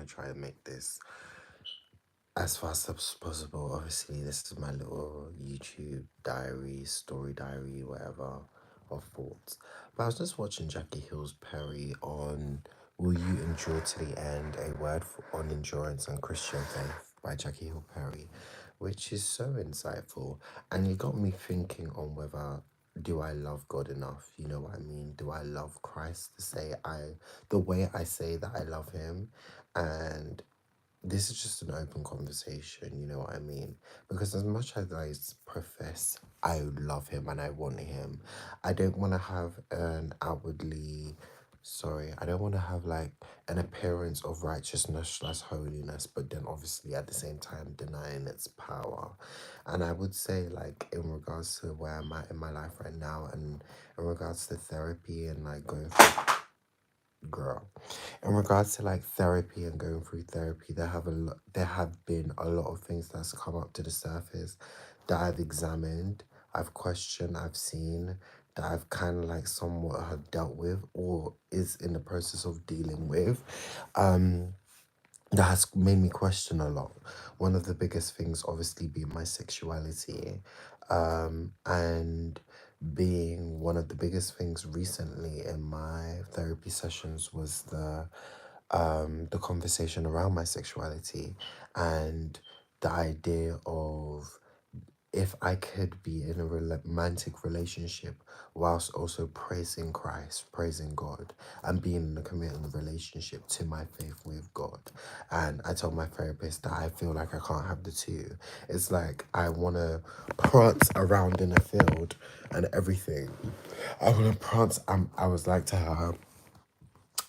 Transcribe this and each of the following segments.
try and make this as fast as possible. Obviously, this is my little YouTube diary, story diary, whatever, of thoughts. But I was just watching Jackie Hill's Perry on Will You Endure to the End? A Word on Endurance and Christian Faith by Jackie Hill Perry, which is so insightful. And it got me thinking on whether do I love God enough? You know what I mean? Do I love Christ to say the way I say that I love him? And this is just an open conversation, you know what I mean? Because as much as I profess I love him and I want him, I don't want to have an outwardly, sorry, I don't want to have like an appearance of righteousness slash holiness, but then obviously at the same time denying its power. And I would say, like, in regards to where I'm at in my life right now, and in regards to therapy and like going through, girl, in regards to like therapy and going through therapy, there have been a lot of things that's come up to the surface that I've examined, I've questioned, I've seen, that I've kind of like somewhat have dealt with or is in the process of dealing with. Um that has made me question a lot. One of the biggest things obviously being my sexuality. And being one of the biggest things recently in my therapy sessions was the conversation around my sexuality and the idea of if I could be in a romantic relationship whilst also praising Christ, praising God, and being in a committed relationship to my faith with God. And I told my therapist that I feel like I can't have the two. It's like I want to prance around in a field and everything. I want to prance. I was like to her,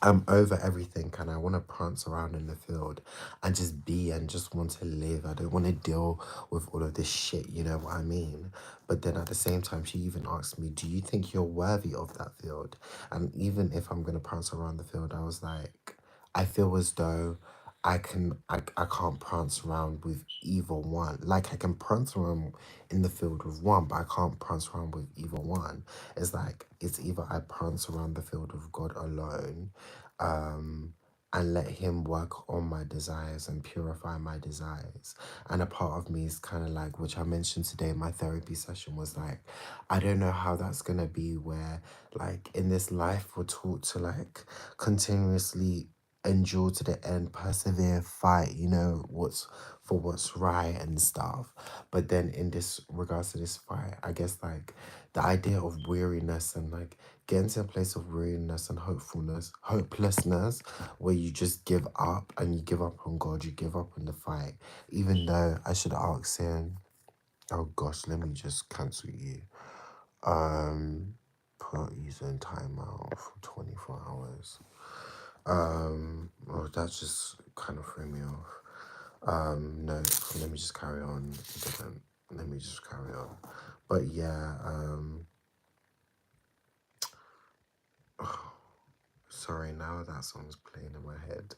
I'm over everything and I want to prance around in the field and just be and just want to live. I don't want to deal with all of this shit, you know what I mean? But then at the same time, she even asked me, do you think you're worthy of that field? And even if I'm going to prance around the field, I was like, I feel as though I can't prance around with either one. Like I can prance around in the field with one, but I can't prance around with either one. It's like it's either I prance around the field with God alone, and let him work on my desires and purify my desires. And a part of me is kind of like, which I mentioned today in my therapy session, was like, I don't know how that's gonna be where like in this life we're taught to like continuously endure to the end, persevere, fight, you know, what's right and stuff. But then in this regards to this fight, I guess like the idea of weariness and like getting to a place of weariness and hopelessness, where you just give up and you give up on God, you give up on the fight. Even though I should ask him, oh gosh, let me just cancel you. Put using timeout for 24 hours. Well, that just kind of threw me off. No, let me just carry on. It didn't. Let me just carry on. But yeah, sorry, now that song's playing in my head.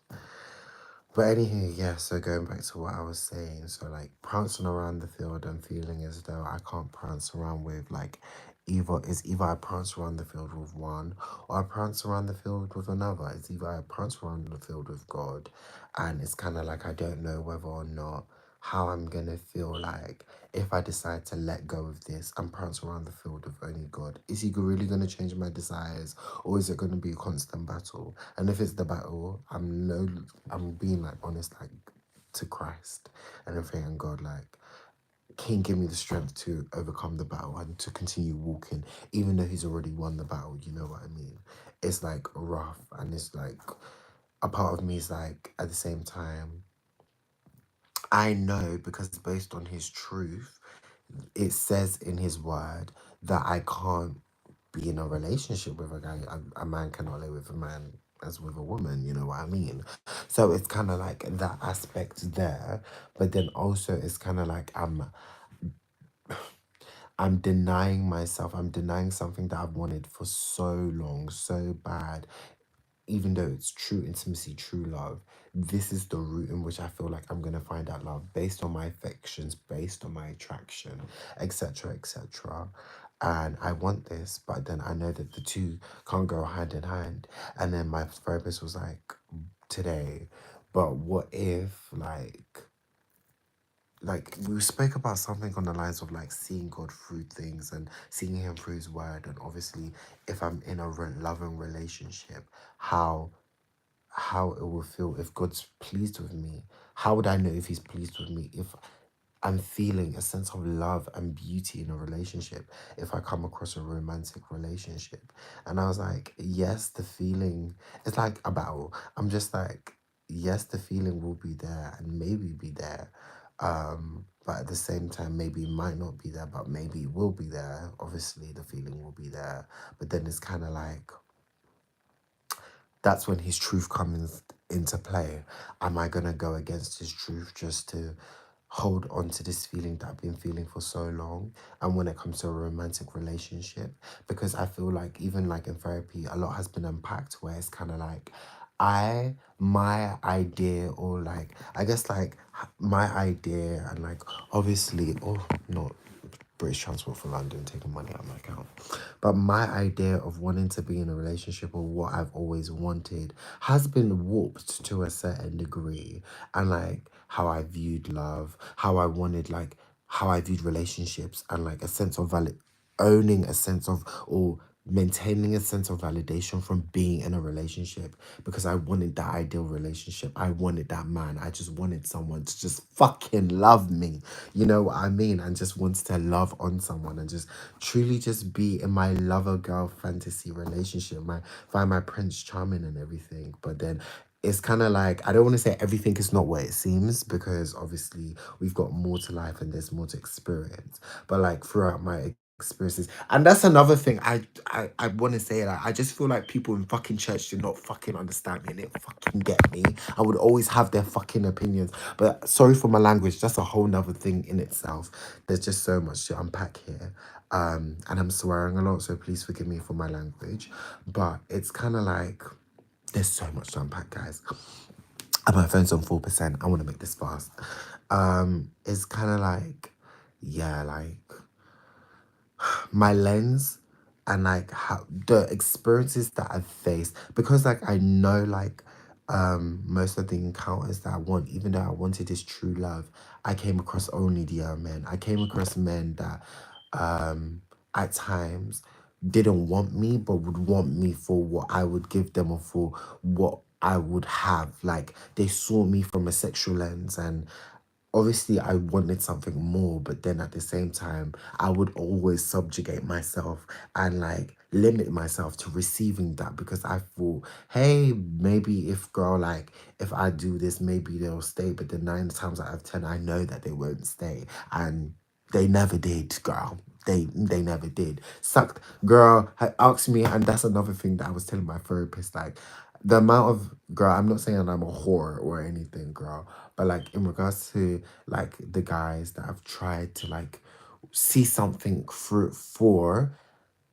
But anywho, yeah, so going back to what I was saying, so like prancing around the field and feeling as though I can't prance around with like either I prance around the field with one or I prance around the field with another. It's either I prance around the field with God and it's kinda like I don't know whether or not how I'm gonna feel like if I decide to let go of this and prance around the field with only God. Is he really gonna change my desires or is it gonna be a constant battle? And if it's the battle, I'm being like honest like to Christ and I'm thanking God like can you give me the strength to overcome the battle and to continue walking, even though he's already won the battle, you know what I mean? It's like rough and it's like a part of me is like at the same time, I know because based on his truth, it says in his word that I can't be in a relationship with a guy. A man cannot live with a man as with a woman, you know what I mean? So it's kind of like that aspect there, but then also it's kind of like I'm denying myself. I'm denying something that I've wanted for so long, so bad. Even though it's true intimacy, true love, this is the route in which I feel like I'm gonna find that love based on my affections, based on my attraction, etc., etc. And I want this, but then I know that the two can't go hand in hand. And then my therapist was like, today, But what if like we spoke about something on the lines of like seeing God through things and seeing him through his word, and obviously if I'm in a loving relationship, how how it will feel if God's pleased with me. How would I know if he's pleased with me if I'm feeling a sense of love and beauty in a relationship if I come across a romantic relationship? And I was like, yes, the feeling, it's like a battle. I'm just like, yes, the feeling will be there and maybe be there. But at the same time, maybe it might not be there, but maybe it will be there. Obviously, the feeling will be there. But then it's kind of like, that's when his truth comes into play. Am I gonna go against his truth just to hold on to this feeling that I've been feeling for so long? And when it comes to a romantic relationship, because I feel like even like in therapy, a lot has been unpacked where it's kind of like my idea, or like I guess like my idea, and like obviously, oh, not British Transport for London taking money out of my account. But my idea of wanting to be in a relationship, or what I've always wanted, has been warped to a certain degree. And like how I viewed love, how I wanted, like how I viewed relationships, and like a sense of owning a sense of, or maintaining a sense of validation from being in a relationship, because I wanted that ideal relationship. I wanted that man. I just wanted someone to just fucking love me. You know what I mean? And just wanted to love on someone and just truly just be in my lover girl fantasy relationship, my find my Prince Charming and everything. But then it's kind of like, I don't want to say everything is not what it seems, because obviously we've got more to life and there's more to experience. But like throughout my experiences, and that's another thing I want to say, that I just feel like people in fucking church do not fucking understand me and they don't fucking get me. I would always have their fucking opinions, but sorry for my language, that's a whole nother thing in itself. There's just so much to unpack here. And I'm swearing a lot, so please forgive me for my language. But it's kind of like there's so much to unpack, guys. And my phone's on 4%. I want to make this fast. It's kind of like, yeah, like my lens, and like how the experiences that I've faced, because like I know like most of the encounters that I want, even though I wanted this true love, I came across only the men. I came across men that at times didn't want me, but would want me for what I would give them, or for what I would have. Like they saw me from a sexual lens, and obviously I wanted something more, but then at the same time I would always subjugate myself and like limit myself to receiving that, because I thought, hey, maybe if girl, like if I do this, maybe they'll stay. But then 9 times out of 10 I know that they won't stay, and they never did, girl. They never did. Sucked, girl had asked me, and that's another thing that I was telling my therapist, like the amount of, girl, I'm not saying I'm a whore or anything, girl, but like in regards to like the guys that I've tried to like see something through for,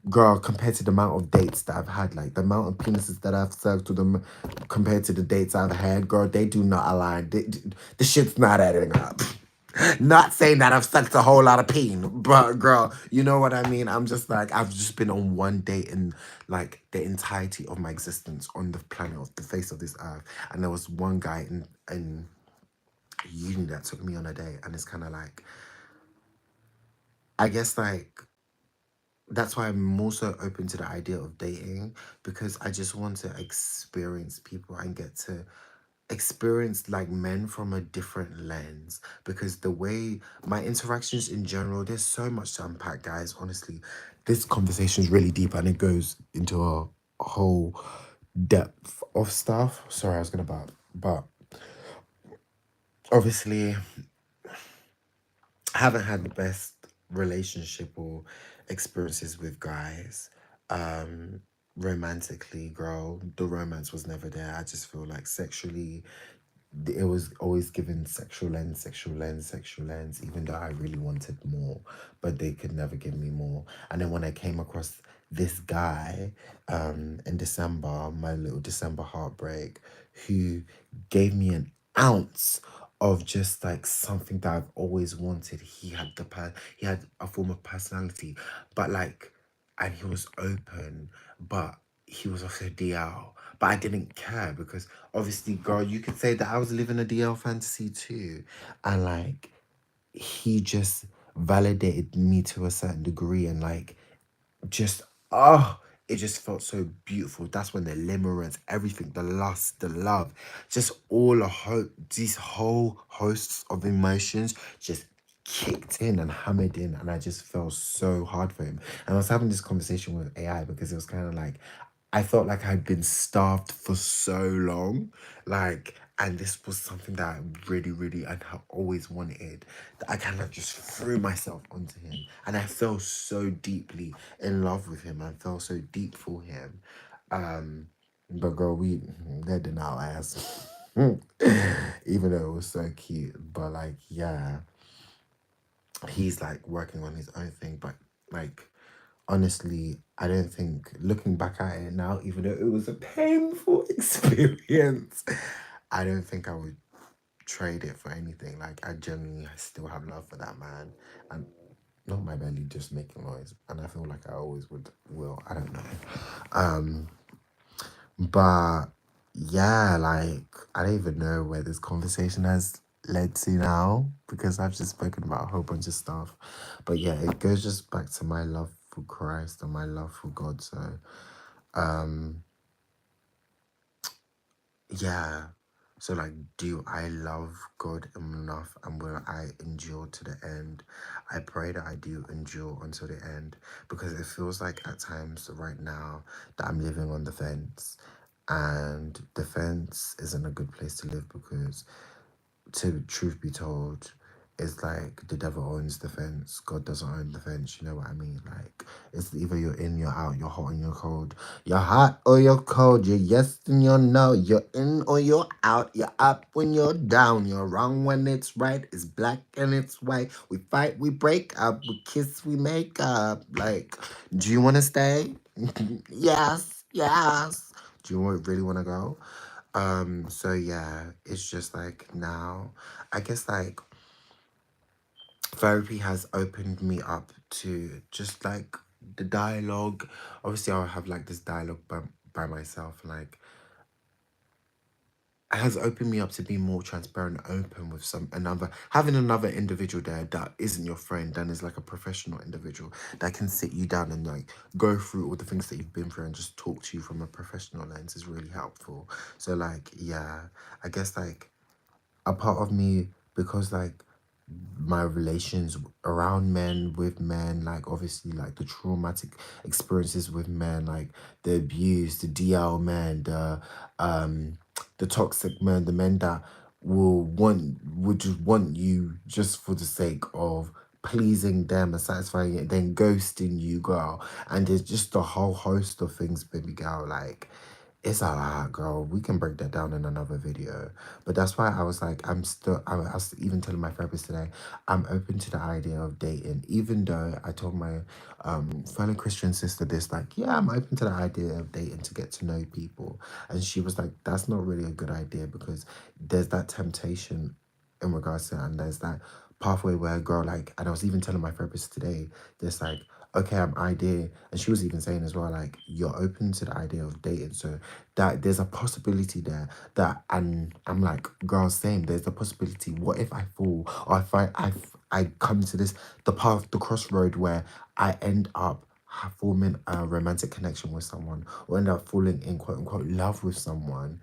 girl, compared to the amount of dates that I've had, like the amount of penises that I've sucked to them compared to the dates I've had, girl, they do not align. The shit's not adding up. Not saying that I've sucked a whole lot of peen, but girl, you know what I mean? I'm just like, I've just been on one date in like the entirety of my existence on the planet, of the face of this earth. And there was one guy in uni that took me on a date, and it's kind of like, I guess like that's why I'm more so open to the idea of dating, because I just want to experience people and get to experience like men from a different lens, because the way my interactions in general, there's so much to unpack, guys. Honestly, this conversation is really deep and it goes into a whole depth of stuff. Sorry, I was gonna but obviously I haven't had the best relationship or experiences with guys. Um, Romantically, girl, the romance was never there. I just feel like sexually, it was always given sexual lens, sexual lens, sexual lens, even though I really wanted more, but they could never give me more. And then when I came across this guy in December, my little December heartbreak, who gave me an ounce of just like something that I've always wanted. He had a form of personality, but like, and he was open, but he was also DL. But I didn't care because obviously, girl, you could say that I was living a DL fantasy too. And like, he just validated me to a certain degree, and like, just oh, it just felt so beautiful. That's when the limerence, everything, the lust, the love, just all these whole hosts of emotions just kicked in and hammered in, and I just felt so hard for him. And I was having this conversation with AI because it was kind of like I felt like I'd been starved for so long, like, and this was something that I really, really, and have always wanted. That I kind of just threw myself onto him, and I fell so deeply in love with him. I fell so deep for him. Um, but girl, they did not last. Even though it was so cute, but like, yeah, he's like working on his own thing, but like honestly, I don't think looking back at it now, even though it was a painful experience, I don't think I would trade it for anything. Like I genuinely still have love for that man, and not my belly just making noise, and I feel like I always will. I don't know. Um, but yeah, like I don't even know where this conversation has led to now because I've just spoken about a whole bunch of stuff. But yeah, it goes just back to my love for Christ and my love for God. So um yeah. So like, do I love God enough and will I endure to the end? I pray that I do endure until the end because it feels like at times right now that I'm living on the fence, and the fence isn't a good place to live because, to truth be told, it's like the devil owns the fence, God doesn't own the fence. You know what I mean? Like it's either you're in, you're out, you're hot and you're cold. You're hot or you're cold. You're yes and you're no. You're in or you're out. You're up when you're down. You're wrong when it's right. It's black and it's white. We fight, we break up. We kiss, we make up. Like, do you want to stay? Yes, yes. Do you really want to go? So yeah, it's just like now, I guess like therapy has opened me up to just like the dialogue. Obviously, I'll have like this dialogue by myself, like it has opened me up to be more transparent and open with having another individual there that isn't your friend and is like a professional individual that can sit you down and like go through all the things that you've been through and just talk to you from a professional lens is really helpful. So like yeah, I guess like a part of me, because like my relations around men, with men, like obviously like the traumatic experiences with men, like the abuse, the DL men, um the toxic men, the men that would just want you just for the sake of pleasing them and satisfying it, then ghosting you, girl. And there's just a whole host of things, baby girl, like it's a lot, girl. We can break that down in another video. But that's why I was like, I was even telling my therapist today, I'm open to the idea of dating. Even though I told my fellow Christian sister this, like, yeah, I'm open to the idea of dating to get to know people. And she was like, that's not really a good idea because there's that temptation in regards to that. And there's that pathway where a girl, like, and I was even telling my therapist today, this, like, okay, I'm idea. And she was even saying as well, like, you're open to the idea of dating. So that there's a possibility there that, and I'm like, girl, same, there's a possibility. What if I fall or if I come to the crossroad where I end up forming a romantic connection with someone or end up falling in quote unquote love with someone,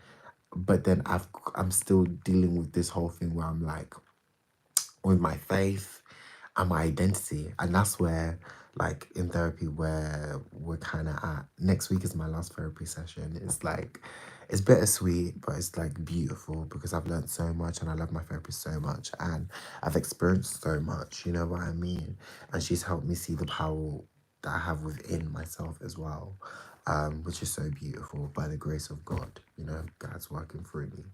but then I'm still dealing with this whole thing where I'm like, with my faith and my identity. And that's where, like, in therapy, where we're kind of at. Next week is my last therapy session. It's like, it's bittersweet, but it's like beautiful because I've learned so much and I love my therapist so much and I've experienced so much, you know what I mean? And she's helped me see the power that I have within myself as well, which is so beautiful by the grace of God. You know, God's working through me.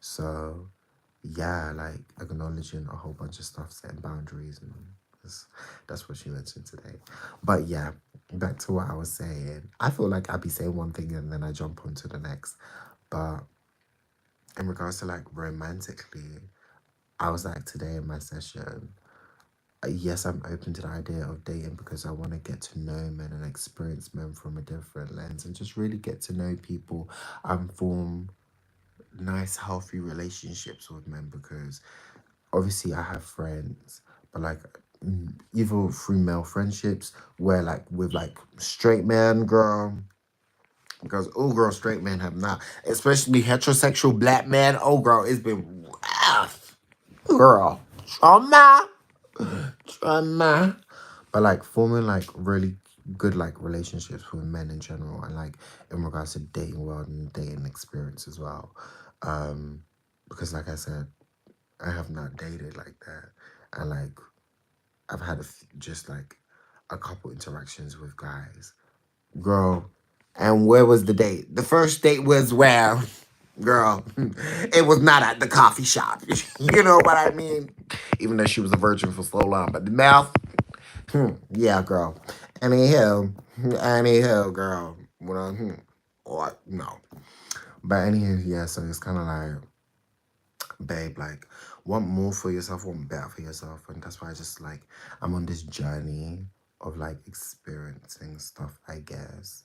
So yeah, like acknowledging a whole bunch of stuff, setting boundaries, and that's, that's what she mentioned today. But yeah, back to what I was saying. I feel like I'd be saying one thing and then I jump onto the next. But in regards to like romantically, I was like today in my session, yes, I'm open to the idea of dating because I want to get to know men and experience men from a different lens and just really get to know people and form nice, healthy relationships with men because obviously I have friends, but like either through male friendships where like with like straight men, girl. Because oh girl, straight men have not, especially heterosexual black men. Oh girl, it's been rough. Girl, trauma, trauma. But like forming like really good like relationships with men in general and like in regards to dating world and dating experience as well. Um, because like I said, I have not dated like that, and like I've had just like a couple interactions with guys, girl. And where was the date? The first date was where, girl, it was not at the coffee shop. You know what I mean? Even though she was a virgin for so long, but the mouth, yeah, girl. Anyhow, girl. Well, or no. But anyhow, yeah. So it's kind of like, babe, like, want more for yourself, want better for yourself, and that's why I just like I'm on this journey of like experiencing stuff, I guess.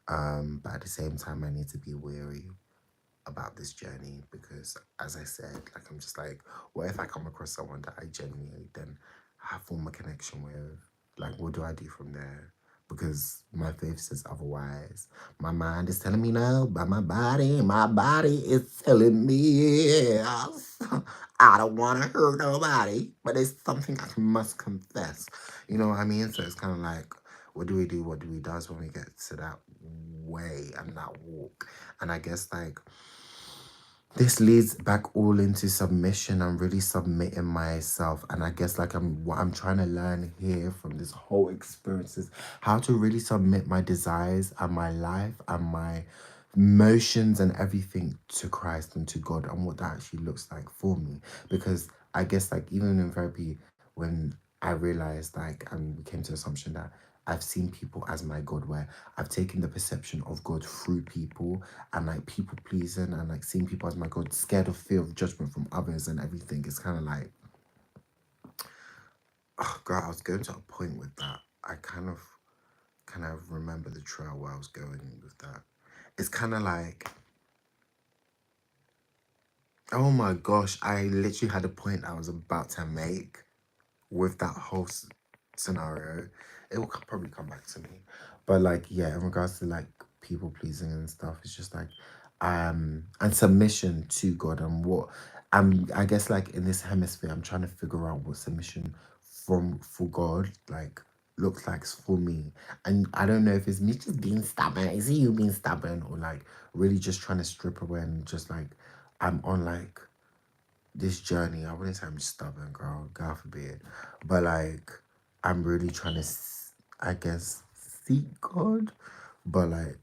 But at the same time, I need to be wary about this journey because, as I said, like I'm just like, what if I come across someone that I genuinely then have form a connection with? Like, what do I do from there? Because my faith says otherwise. My mind is telling me no, but my body is telling me yes. I don't want to hurt nobody, but it's something I must confess. You know what I mean? So it's kind of like, what do we do? What do we does when we get to that way and that walk? And I guess like this leads back all into submission. I'm really submitting myself. And I guess like what I'm trying to learn here from this whole experience is how to really submit my desires and my life and my motions and everything to Christ and to God and what that actually looks like for me. Because I guess like even in therapy, when I realized like and we came to the assumption that I've seen people as my God, where I've taken the perception of God through people and like people pleasing and like seeing people as my God, scared of fear of judgment from others and everything. It's kind of like, oh God, I was going to a point with that. I kind of remember the trail where I was going with that. It's kind of like, oh my gosh, I literally had a point I was about to make with that whole scenario. It will probably come back to me. But like, yeah, in regards to like people pleasing and stuff, it's just like, and submission to God and what I guess like in this hemisphere, I'm trying to figure out what submission from for God like looks like for me. And I don't know if it's me just being stubborn. Is it you being stubborn or like really just trying to strip away and just like I'm on like this journey. I wouldn't say I'm stubborn, girl. God forbid. But like, I'm really trying to, I guess, seek God. But like,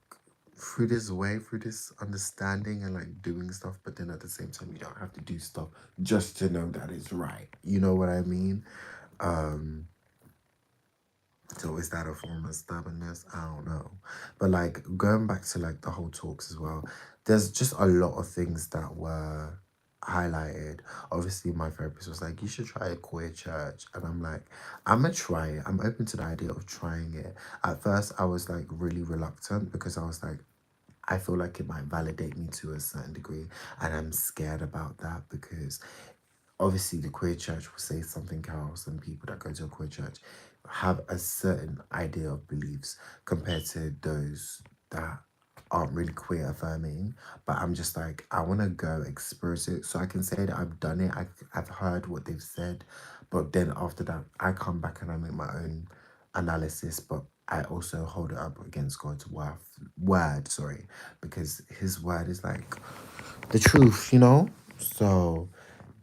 through this way, through this understanding and like doing stuff. But then at the same time, you don't have to do stuff just to know that it's right. You know what I mean? Um, so is that a form of stubbornness? I don't know. But like going back to like the whole talks as well, there's just a lot of things that were highlighted. Obviously my therapist was like, you should try a queer church. And I'm like, I'm gonna try it. I'm open to the idea of trying it. At first I was like really reluctant because I was like, I feel like it might validate me to a certain degree. And I'm scared about that because obviously the queer church will say something else and people that go to a queer church have a certain idea of beliefs compared to those that aren't really queer affirming. But I'm just like, I want to go experience it so I can say that I've done it. I've heard what they've said, but then after that I come back and I make my own analysis, but I also hold it up against God's word, sorry, because his word is like the truth, you know? So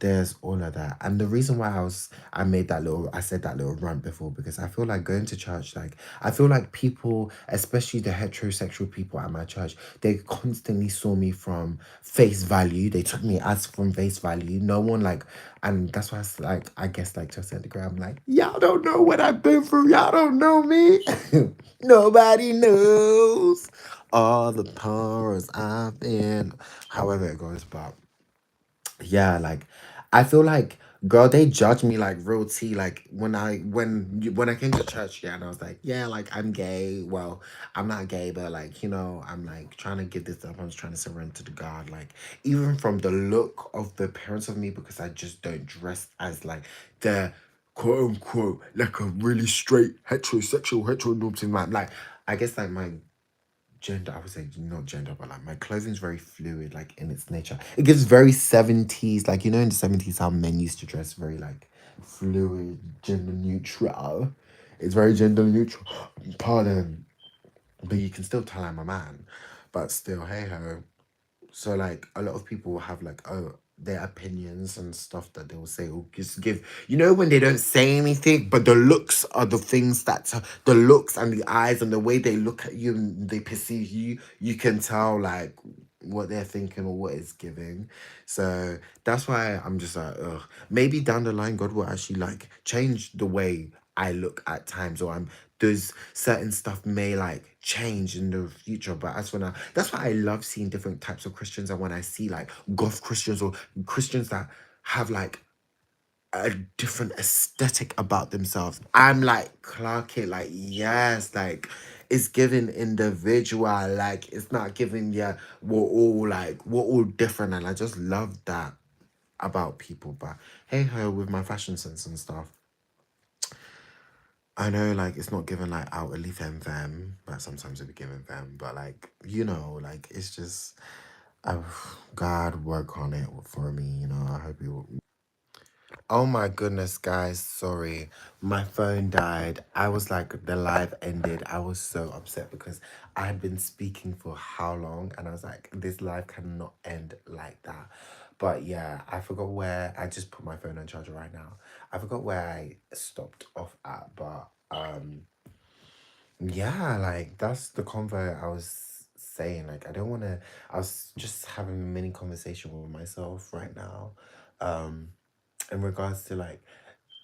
there's all of that. And the reason why I said that little rant before, because I feel like going to church, like, I feel like people, especially the heterosexual people at my church, they constantly saw me from face value. They took me as from face value. No one, like, and that's why it's like, I guess, like, to a certain degree, I'm like, y'all don't know what I've been through. Y'all don't know me. Nobody knows all the powers I've been. However it goes, but yeah, like I feel like, girl, they judge me like real tea. Like when I came to church, yeah, and I was like, yeah, like I'm gay. Well, I'm not gay, but like I'm like trying to give this up. I'm just trying to surrender to God. Like even from the look of the appearance of me, because I just don't dress as like the quote unquote like a really straight heteronormative man. Like I guess like my gender, I would say not gender, but like my clothing is very fluid, like in its nature. It gives very 70s, like in the 70s how men used to dress, very like fluid, gender neutral. It's very gender neutral. Pardon. But you can still tell I'm a man. But still, hey ho. So like a lot of people will have like their opinions and stuff that they will say or just give, when they don't say anything, but the looks are the things that the looks and the eyes and the way they look at you and they perceive you, you can tell like what they're thinking or what it's giving. So that's why I'm just like, ugh. Maybe down the line God will actually like change the way I look at times, or there's certain stuff may like change in the future. But as for now, that's why I love seeing different types of Christians. And when I see like goth Christians or Christians that have like a different aesthetic about themselves, I'm like Clark it, like yes, like it's giving individual, like it's not giving, yeah, we're all different. And I just love that about people. But hey ho, with my fashion sense and stuff, I know like it's not given like outwardly them, but sometimes it be given them. But like, like it's just God work on it for me, I hope you. Oh my goodness, guys, sorry. My phone died. I was like, the live ended. I was so upset because I had been speaking for how long, and I was like, this live cannot end like that. But yeah, I forgot where I just put my phone on charger right now. I forgot where I stopped off at, but yeah, like that's the convo I was saying. Like I don't wanna I was just having a mini conversation with myself right now. Um in regards to like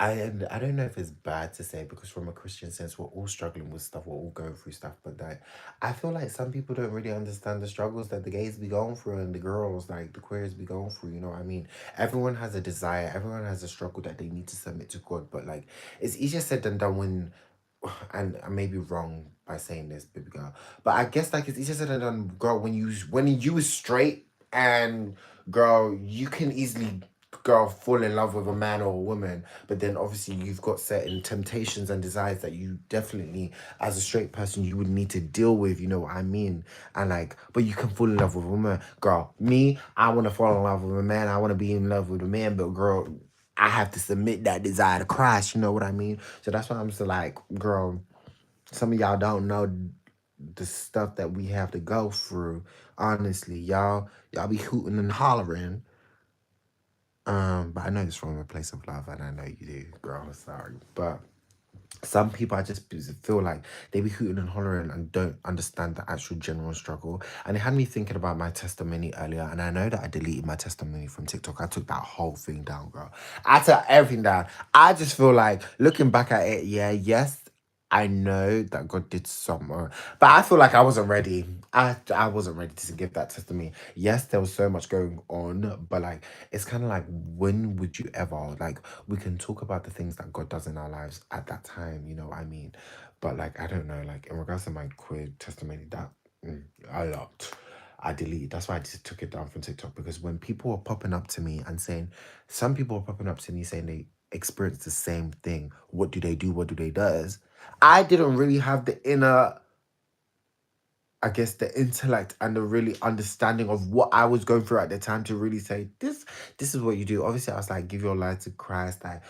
and I don't know if it's bad to say, because from a Christian sense we're all struggling with stuff, we're all going through stuff, but like I feel like some people don't really understand the struggles that the gays be going through and the girls, like the queers be going through, you know what I mean? Everyone has a desire, everyone has a struggle that they need to submit to God, but like it's easier said than done when, and I may be wrong by saying this, baby girl, but I guess like it's easier said than done, girl, when you is straight, and girl, you can easily, girl, fall in love with a man or a woman, but then obviously you've got certain temptations and desires that you definitely, as a straight person, you would need to deal with, you know what I mean? And like, but you can fall in love with a woman, girl. Me, I want to fall in love with a man, I want to be in love with a man, but girl, I have to submit that desire to Christ, you know what I mean? So that's why I'm still like, girl, some of y'all don't know the stuff that we have to go through. Honestly, y'all be hooting and hollering. But I know it's from a place of love, and I know you do, girl. Sorry, but some people I just feel like they be hooting and hollering and don't understand the actual general struggle. And it had me thinking about my testimony earlier. And I know that I deleted my testimony from TikTok. I took that whole thing down, girl. I took everything down. I just feel like looking back at it, yeah, yes, I know that God did something, but I feel like I wasn't ready. I wasn't ready to give that testimony. Yes, there was so much going on, but like it's kind of like, when would you ever, like, we can talk about the things that God does in our lives at that time, you know what I mean? But like I don't know, like in regards to my queer testimony, that a lot. I deleted. That's why I just took it down from TikTok, because when people were popping up to me and saying, some people were popping up to me saying they experienced the same thing. What do they do? What do they does? I didn't really have the inner, I guess, the intellect and the really understanding of what I was going through at the time to really say this is what you do. Obviously, I was like, give your life to Christ, like,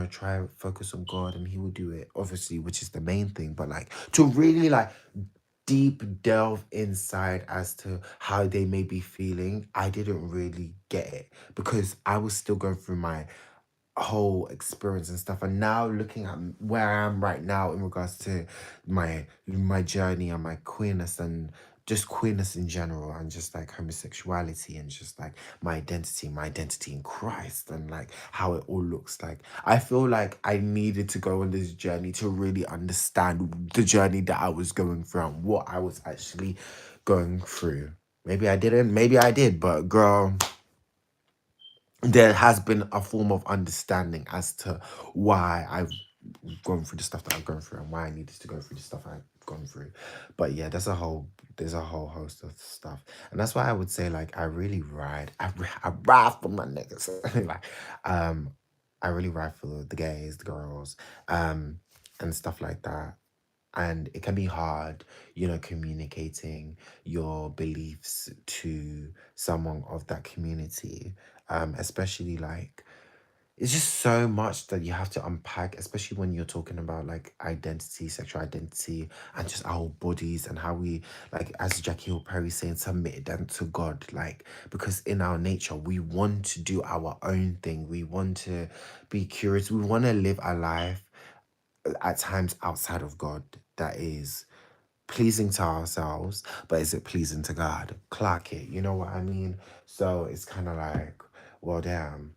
try and focus on God and He will do it, obviously, which is the main thing. But like to really like deep delve inside as to how they may be feeling, I didn't really get it, because I was still going through my whole experience and stuff. And now looking at where I am right now in regards to my journey and my queerness, and just queerness in general, and just like homosexuality, and just like my identity in Christ, and like how it all looks like, I feel like I needed to go on this journey to really understand the journey that I was going through and what I was actually going through. Maybe I didn't, maybe I did, but girl, there has been a form of understanding as to why I've gone through the stuff that I've gone through and why I needed to go through the stuff I've gone through. But yeah, there's a whole host of stuff, and that's why I would say like I really I ride for my niggas, like um, I really ride for the gays, the girls, um, and stuff like that. And it can be hard, communicating your beliefs to someone of that community, especially like it's just so much that you have to unpack, especially when you're talking about like identity, sexual identity, and just our bodies and how we, like, as Jackie Hill Perry saying, submit them to God. Like, because in our nature, we want to do our own thing. We want to be curious. We want to live a life at times outside of God that is pleasing to ourselves, but is it pleasing to God? Clock it. You know what I mean? So it's kind of like, well, damn,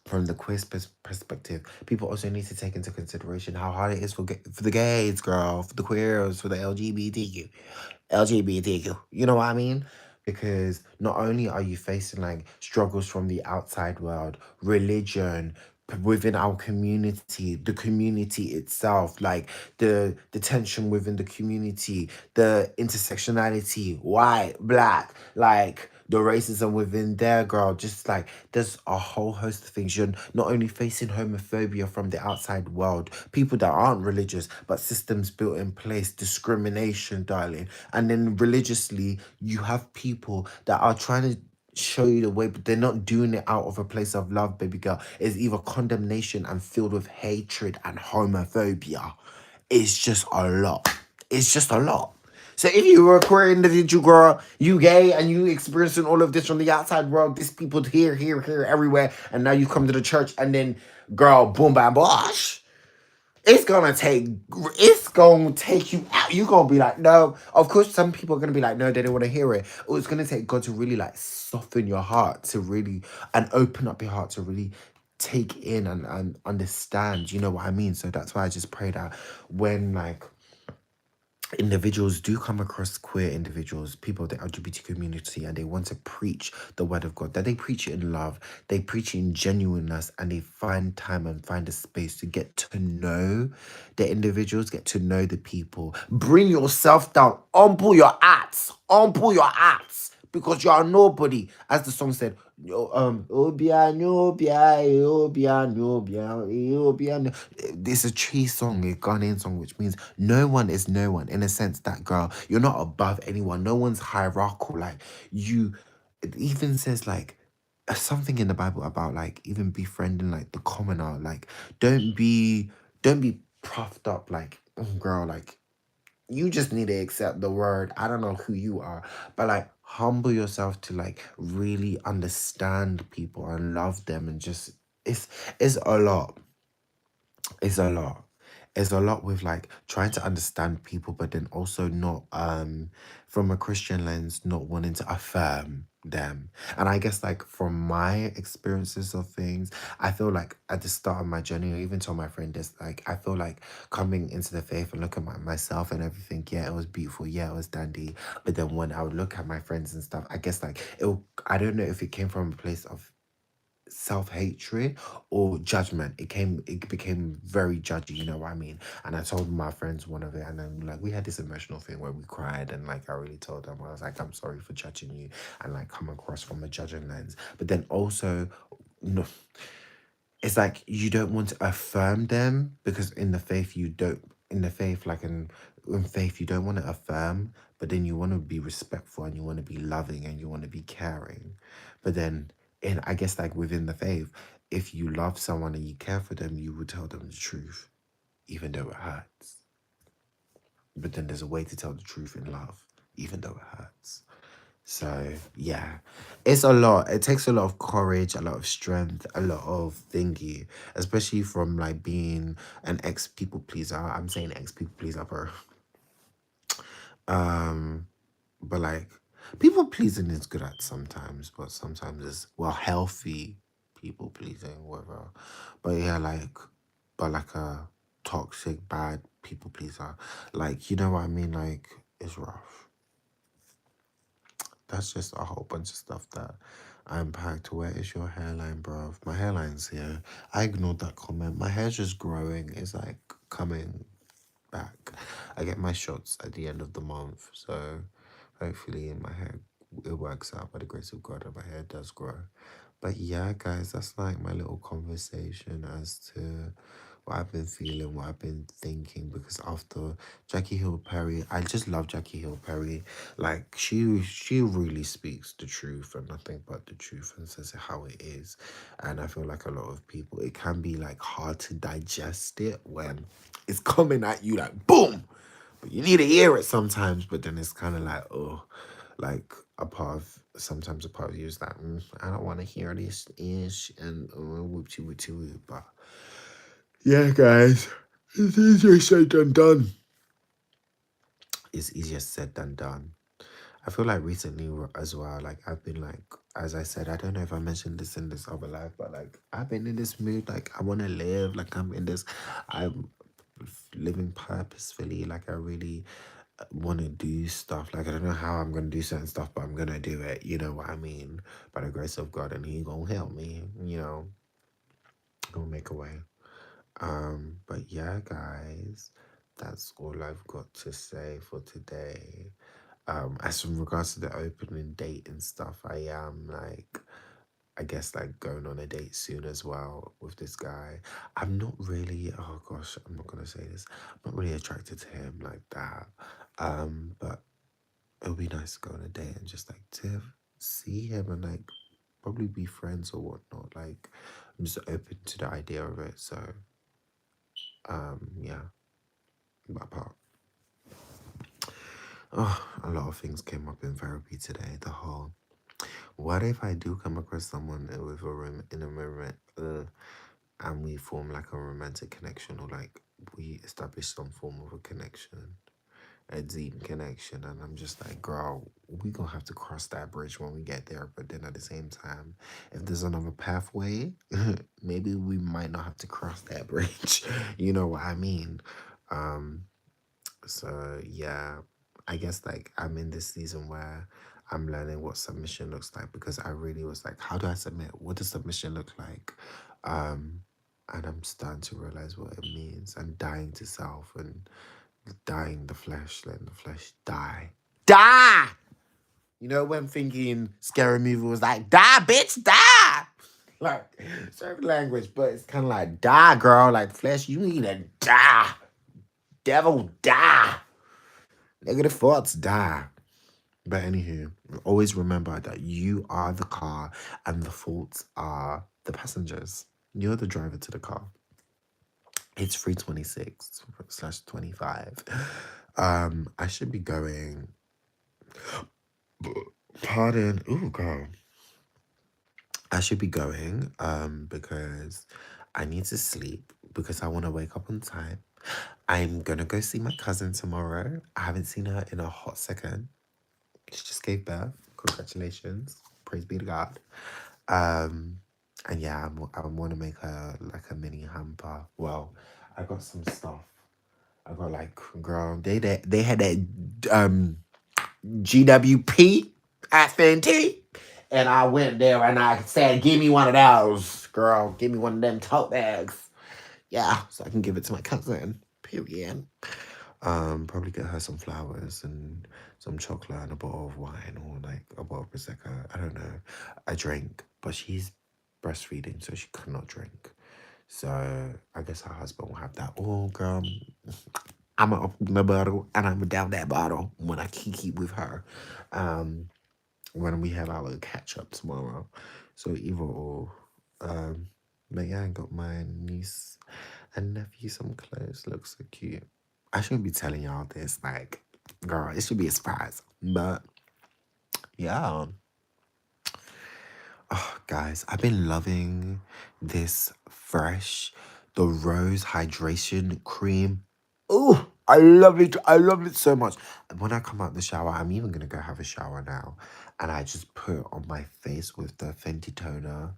from the perspective, people also need to take into consideration how hard it is for the gays, girl, for the queers, for the LGBTQ. You know what I mean? Because not only are you facing like struggles from the outside world, religion, within our community, the community itself, like the tension within the community, the intersectionality, white, black, like the racism within there, girl, just like there's a whole host of things. You're not only facing homophobia from the outside world, people that aren't religious, but systems built in place, discrimination, darling. And then religiously, you have people that are trying to show you the way, but they're not doing it out of a place of love, baby girl. It's either condemnation and filled with hatred and homophobia. It's just a lot. It's just a lot. So if you were a queer individual, girl, you gay, and you experiencing all of this from the outside world, these people here, everywhere, and now you come to the church, and then, girl, boom, bam, bosh. It's gonna take you out. You're gonna be like, no. Of course, some people are gonna be like, no, they don't want to hear it. Or it's gonna take God to really like soften your heart to really and open up your heart to really take in and understand. You know what I mean? So that's why I just pray that when like individuals do come across queer individuals, people of the LGBT community, and they want to preach the word of God, that they preach it in love, they preach it in genuineness, and they find time and find a space to get to know the individuals, get to know the people. Bring yourself down, humble your acts, because you are nobody. As the song said, Obia, Nobia, Obia, Nobia, Obia. It's a tree song, a Ghanaian song, which means no one is no one. In a sense, that girl, you're not above anyone. No one's hierarchical. Like you, it even says like something in the Bible about like even befriending like the commoner. Like don't be puffed up. Like girl, like you just need to accept the word. I don't know who you are, but like humble yourself to like really understand people and love them and just it's a lot. It's a lot. It's a lot with like trying to understand people, but then also not from a Christian lens, not wanting to affirm them. And I guess like from my experiences of things, I feel like at the start of my journey, I even told my friend this, like I feel like coming into the faith and looking at myself and everything, yeah, it was beautiful, yeah, it was dandy. But then when I would look at my friends and stuff, I guess like I don't know if it came from a place of self-hatred or judgment. It became very judgy, you know what I mean? And I told my friends one of it, and then like we had this emotional thing where we cried, and like I really told them, I was like, I'm sorry for judging you and like come across from a judging lens. But then also, no, it's like you don't want to affirm them, because in the faith you don't, in the faith like in faith you don't want to affirm, but then you want to be respectful and you want to be loving and you want to be caring. But then in, I guess, like within the faith, if you love someone and you care for them, you would tell them the truth even though it hurts. But then there's a way to tell the truth in love even though it hurts. So yeah, it's a lot. It takes a lot of courage, a lot of strength, a lot of thingy, especially from like being an ex people pleaser. I'm saying ex people pleaser, bro. Um, but like people pleasing is good at sometimes, but sometimes it's well healthy people pleasing, whatever. But yeah, but like a toxic, bad people pleaser, like you know what I mean. Like it's rough. That's just a whole bunch of stuff that I'm packed. Where is your hairline, bruv? My hairline's here. I ignored that comment. My hair's just growing. It's like coming back. I get my shots at the end of the month, so hopefully in my hair it works out by the grace of God and my hair does grow. But yeah, guys, that's like my little conversation as to what I've been feeling, what I've been thinking. Because after Jackie Hill Perry, I just love Jackie Hill Perry. Like she really speaks the truth and nothing but the truth and says it how it is. And I feel like a lot of people, it can be like hard to digest it when it's coming at you like boom. But you need to hear it sometimes. But then it's kind of like, oh, like sometimes a part of you is like, I don't want to hear this ish and whoopty whoopty whoop. But yeah, guys, it's easier said than done. It's easier said than done. I feel like recently as well, like I've been like, as I said, I don't know if I mentioned this in this other life, but like I've been in this mood, like I want to live, like I'm living purposefully, like I really want to do stuff. Like I don't know how I'm gonna do certain stuff, but I'm gonna do it. You know what I mean? By the grace of God, and He gonna help me. You know, gonna make a way. But yeah, guys, that's all I've got to say for today. As in regards to the opening date and stuff, I am like, I guess like going on a date soon as well with this guy. I'm not really, oh gosh, I'm not gonna say this. I'm not really attracted to him like that. But it would be nice to go on a date and just like to see him and like probably be friends or whatnot. Like I'm just open to the idea of it. So yeah, that part. Oh, a lot of things came up in therapy today. The whole, what if I do come across someone with a room in a moment, and we form like a romantic connection or like we establish some form of a connection, a deep connection, and I'm just like, girl, we gonna have to cross that bridge when we get there. But then at the same time, if there's another pathway, maybe we might not have to cross that bridge. You know what I mean? Um, so yeah, I guess like I'm in this season where I'm learning what submission looks like because I really was like, how do I submit? What does submission look like? Um, and I'm starting to realize what it means and dying to self and dying the flesh, letting the flesh die. Die! You know, when thinking scary movie was like, die, bitch, die! Like, certain language, but it's kind of like, die, girl. Like, flesh, you need to die. Devil, die. Negative thoughts, die. But anywho, always remember that you are the car and the faults are the passengers. You're the driver to the car. It's 3:26/25. I should be going. Pardon. Ooh, girl. I should be going. Because I need to sleep because I want to wake up on time. I'm gonna go see my cousin tomorrow. I haven't seen her in a hot second. She just gave birth. Congratulations. Praise be to God. Um, and yeah, I want to make her like a mini hamper. Well, I got some stuff. I got like, girl, they had that GWP at Fenty. And I went there and I said, give me one of those, girl. Give me one of them tote bags. Yeah, so I can give it to my cousin. Period. Probably get her some flowers and some chocolate and a bottle of wine or like a bottle of prosecco. I don't know. I drink, but she's breastfeeding, so she could not drink. So I guess her husband will have that. Oh, girl, I'm gonna open the bottle and I'm gonna down that bottle when I kiki with her. Um, when we have our little catch up tomorrow. So either or. Um, but yeah, I got my niece and nephew some clothes. Looks so cute. I shouldn't be telling y'all this, like, girl, it should be a surprise. But yeah. Oh, guys, I've been loving this fresh, the rose hydration cream. Oh, I love it. I love it so much. And when I come out the shower, I'm even gonna go have a shower now. And I just put it on my face with the Fenty toner.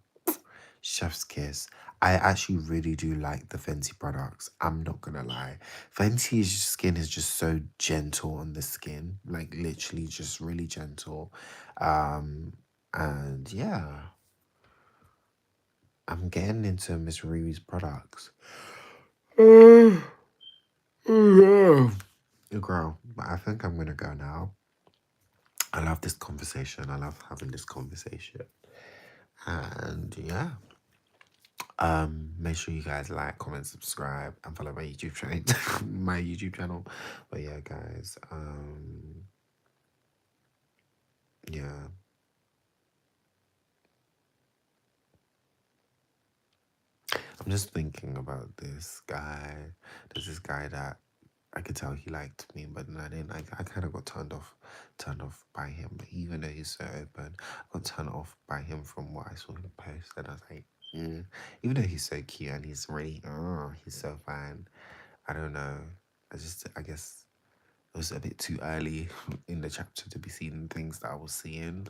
Chef's kiss. I actually really do like the Fenty products. I'm not gonna lie. Fenty's skin is just so gentle on the skin. Like literally just really gentle. Um And yeah, I'm getting into Miss Riri's products. Yeah. Girl, but I think I'm gonna go now. I love this conversation. I love having this conversation. And yeah. Make sure you guys like, comment, subscribe, and follow my YouTube channel. My YouTube channel. But yeah, guys. Yeah. I'm just thinking about this guy. There's this guy that I could tell he liked me, but then I didn't. I kind of got turned off by him. But even though he's so open, I got turned off by him from what I saw him post, and I was like, even though he's so cute and he's really, he's so fine. I don't know. I guess it was a bit too early in the chapter to be seeing things that I was seeing.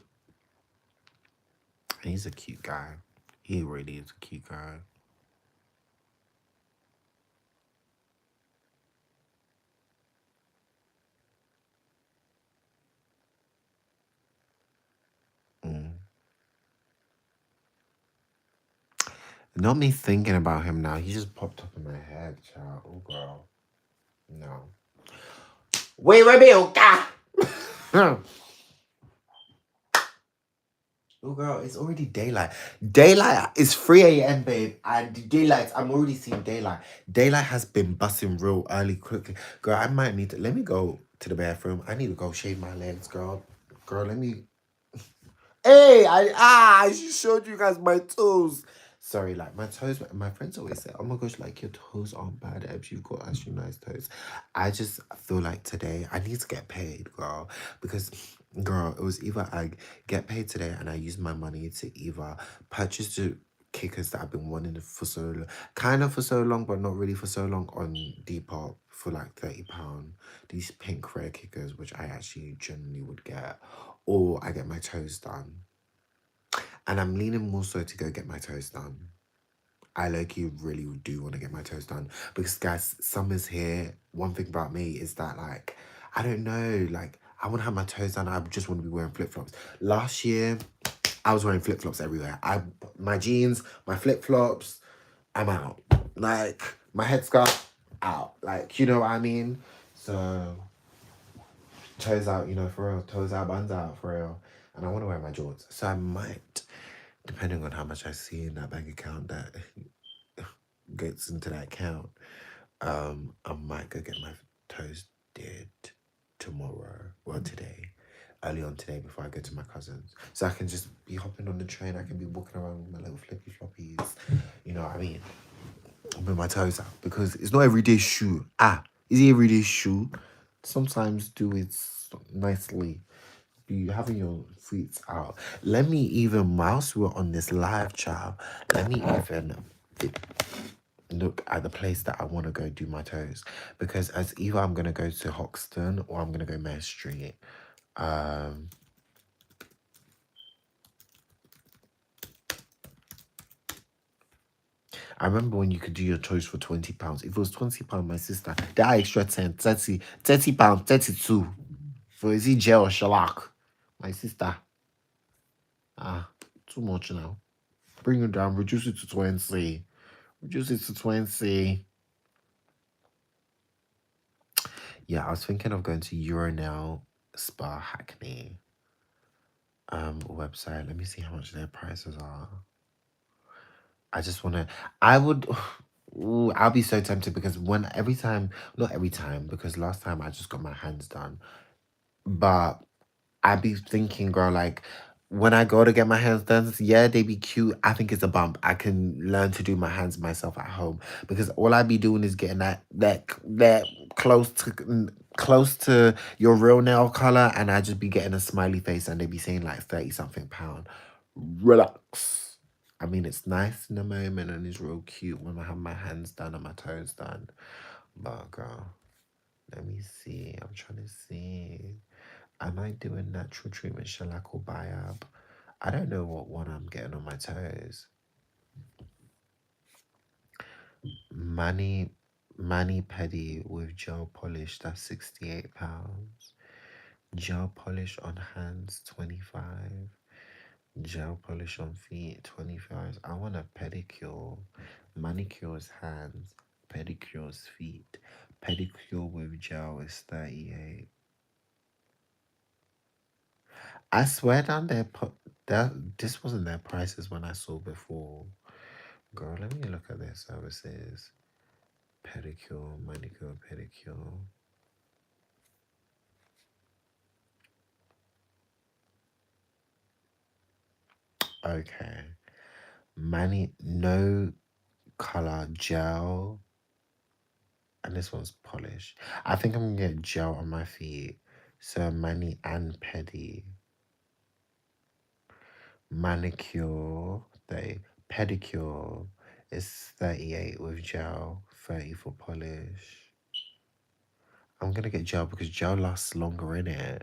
And he's a cute guy. He really is a cute guy. Mm. Not me thinking about him now. He just popped up in my head, child. Oh, girl. No. Wait, Rebecca! Oh, girl, it's already daylight. Daylight is 3 a.m., babe. And daylight, I'm already seeing daylight. Daylight has been busting real early, quickly. Girl, I might need to, let me go to the bathroom. I need to go shave my legs, girl. Girl, let me, hey, I just showed you guys my toes. Sorry, like my toes. My friends always say, "Oh my gosh, like your toes aren't bad, Ebs. You've got actually nice toes." I just feel like today I need to get paid, girl, because girl, it was either I get paid today and I use my money to either purchase the kickers that I've been wanting for so long, kind of for so long, but not really for so long on Depop for like £30. These pink rare kickers, which I actually generally would get, or I get my toes done. And I'm leaning more so to go get my toes done. I low-key really do want to get my toes done because, guys, summer's here. One thing about me is that, like, I don't know, like, I want to have my toes done. I just want to be wearing flip-flops. Last year, I was wearing flip-flops everywhere. My jeans, my flip-flops, I'm out. Like, my headscarf, out. Like, you know what I mean? So, toes out, for real. Toes out, buns out, for real. And I want to wear my jorts. So I might, depending on how much I see in that bank account that gets into that account, I might go get my toes did tomorrow, well today, early on today before I go to my cousin's. So I can just be hopping on the train, I can be walking around with my little flippy floppies, you know what I mean? With my toes out because it's not everyday shoe. Is it everyday shoe? Sometimes do it nicely. Be having your feet out. Let me even, whilst we're on this live chat, let me even look at the place that I want to go do my toes. Because as either I'm going to go to Hoxton or I'm going to go Mare Street. Um, I remember when you could do your toes for £20. If it was £20, my sister, that extra 10, £30, 32. For is it gel or shellac? My sister. Too much now. Bring it down, reduce it to 20. Reduce it to 20. Yeah, I was thinking of going to Uronel Spa Hackney website. Let me see how much their prices are. I just want to, I would, ooh, I'll be so tempted because every time, not every time, because last time I just got my hands done, but I'd be thinking, girl, like, when I go to get my hands done, yeah, they be cute. I think it's a bump. I can learn to do my hands myself at home because all I be doing is getting that close to your real nail color, and I just be getting a smiley face, and they be saying like 30 something pound. Relax. I mean, it's nice in the moment, and it's real cute when I have my hands done and my toes done. But girl, let me see. I'm trying to see. Am I doing natural treatment, shellac or biab? I don't know what one I'm getting on my toes. Mani pedi with gel polish, that's £68. Gel polish on hands, 25. Gel polish on feet, 25. I want a pedicure. Manicure's hands, pedicure's feet. Pedicure with gel is 38. I swear down there, that this wasn't their prices when I saw before. Girl, let me look at their services. Pedicure, manicure, pedicure. Okay. No color gel. And this one's polish. I think I'm gonna get gel on my feet. So mani and pedi. Manicure, pedicure is 38 with gel, 30 for polish. I'm gonna get gel because gel lasts longer in it.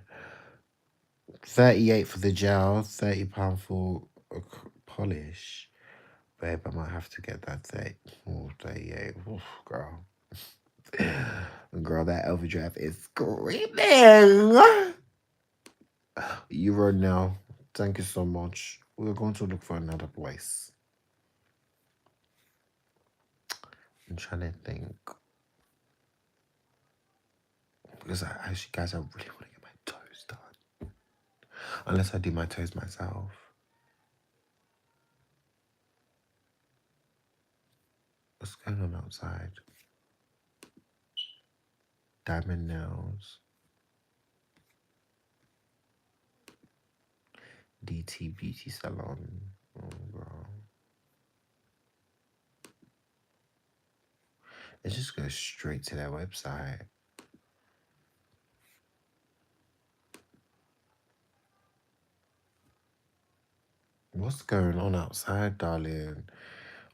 38 for the gel, £30 for polish. Babe, I might have to get that 30, 38. Oof, girl. Girl, that overdrive is screaming. Euro now. Thank you so much. We're going to look for another place. I'm trying to think. Because I actually, guys, I really want to get my toes done. Unless I do my toes myself. What's going on outside? Diamond nails. DT Beauty Salon. Oh, girl. It just goes straight to their website. What's going on outside, darling?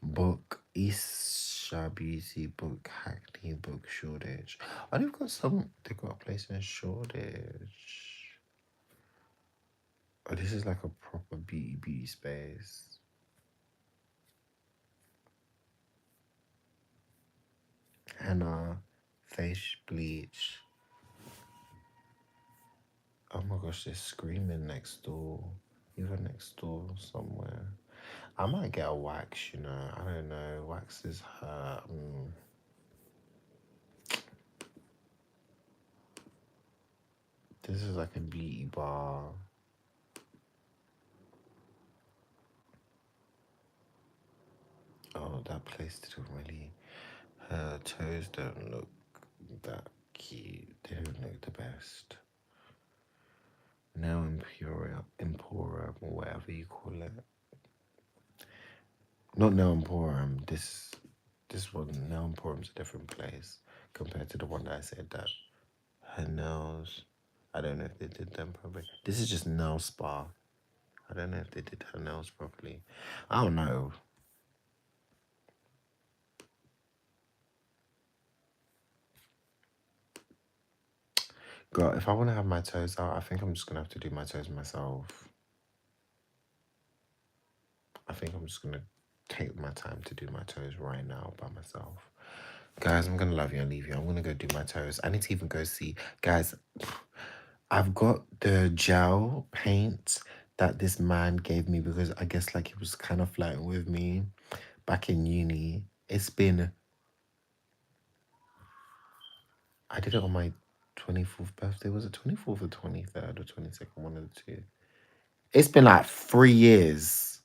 Book Isha Beauty, book Hackney, book Shoreditch. Oh, they've got a place in Shoreditch. Oh, this is like a proper beauty space. Henna, face bleach. Oh my gosh, they're screaming next door. Even next door somewhere. I might get a wax, you know. I don't know. Wax is her. This is like a beauty bar. Oh, that place didn't really. Her toes don't look that cute. They don't look the best. Nail Emporium, or whatever you call it. Not Nail Emporium. This one, Nail Emporium's a different place compared to the one that I said that her nails. I don't know if they did them properly. This is just nail spa. I don't know if they did her nails properly. I don't know. Girl, if I want to have my toes out, I think I'm just going to have to do my toes myself. I think I'm just going to take my time to do my toes right now by myself. Guys, I'm going to love you and leave you. I'm going to go do my toes. I need to even go see. Guys, I've got the gel paint that this man gave me because I guess like he was kind of flirting with me back in uni. I did it on my 24th birthday. Was it 24th or 23rd or 22nd? One of the two. It's been like 3 years.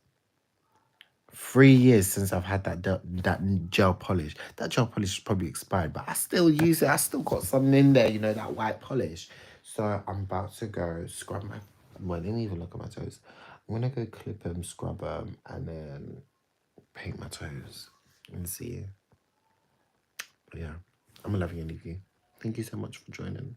3 years since I've had that gel polish. That gel polish is probably expired, but I still use it. I still got something in there, you know, that white polish. So I'm about to go scrub my. Well, let me even look at my toes. I'm gonna go clip them, scrub them, and then paint my toes and see. But yeah, I'm gonna love you and leave you. Thank you so much for joining.